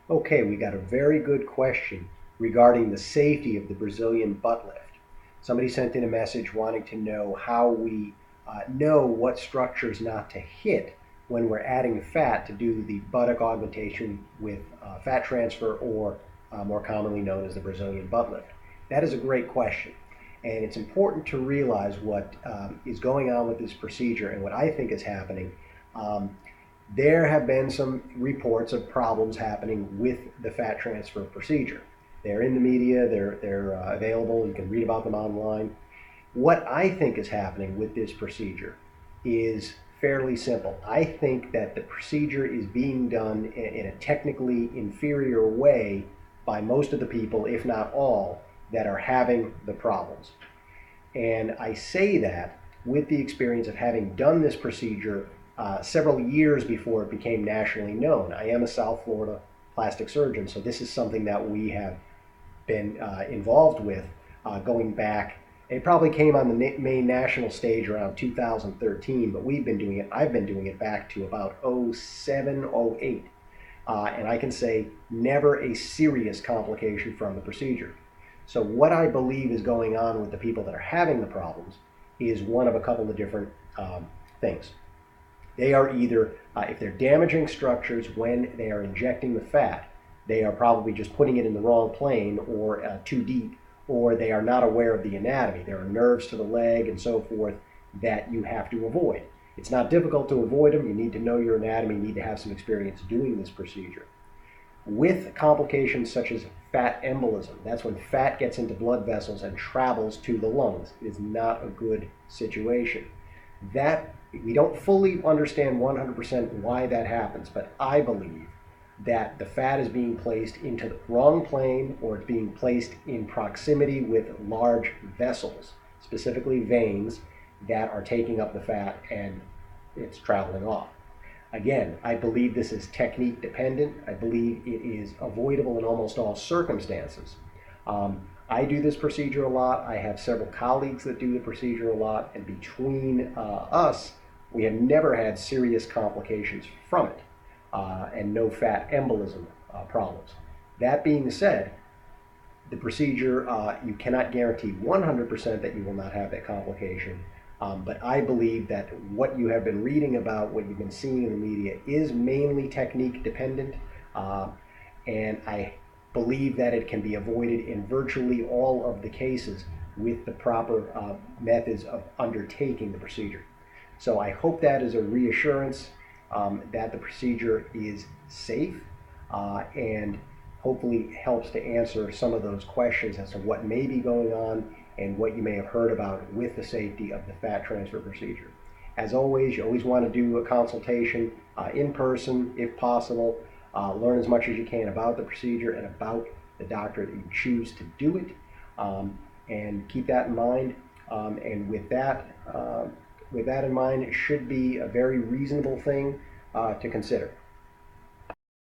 Okay, we got a very good question regarding the safety of the Brazilian butt lift. Somebody sent in a message wanting to know how we know what structures not to hit when we're adding fat to do the buttock augmentation with fat transfer, or more commonly known as the Brazilian butt lift. That is a great question. And it's important to realize what is going on with this procedure and what I think is happening. Um, there have been some reports of problems happening with the fat transfer procedure. They're in the media, they're available, you can read about them online. What I think is happening with this procedure is fairly simple. I think that the procedure is being done in a technically inferior way by most of the people, if not all, that are having the problems. And I say that with the experience of having done this procedure several years before it became nationally known. I am a South Florida plastic surgeon, so this is something that we have been involved with going back. It probably came on the main national stage around 2013, but I've been doing it back to about '07, '08. And I can say never a serious complication from the procedure. So what I believe is going on with the people that are having the problems is one of a couple of different things. They are either, if they're damaging structures when they are injecting the fat, they are probably just putting it in the wrong plane or too deep, or they are not aware of the anatomy. There are nerves to the leg and so forth that you have to avoid. It's not difficult to avoid them. You need to know your anatomy, you need to have some experience doing this procedure. With complications such as fat embolism, that's when fat gets into blood vessels and travels to the lungs. It is not a good situation. That we don't fully understand 100% why that happens, but I believe that the fat is being placed into the wrong plane, or it's being placed in proximity with large vessels, specifically veins, that are taking up the fat and it's traveling off. Again, I believe this is technique dependent. I believe it is avoidable in almost all circumstances. I do this procedure a lot. I have several colleagues that do the procedure a lot, and between us, we have never had serious complications from it, and no fat embolism problems. That being said, the procedure, you cannot guarantee 100% that you will not have that complication. But I believe that what you have been reading about, what you've been seeing in the media, is mainly technique dependent. And I believe that it can be avoided in virtually all of the cases with the proper methods of undertaking the procedure. So I hope that is a reassurance that the procedure is safe, and hopefully helps to answer some of those questions as to what may be going on and what you may have heard about with the safety of the fat transfer procedure. As always, you always want to do a consultation in person if possible. Learn as much as you can about the procedure and about the doctor that you choose to do it, and keep that in mind. And with that in mind, it should be a very reasonable thing to consider.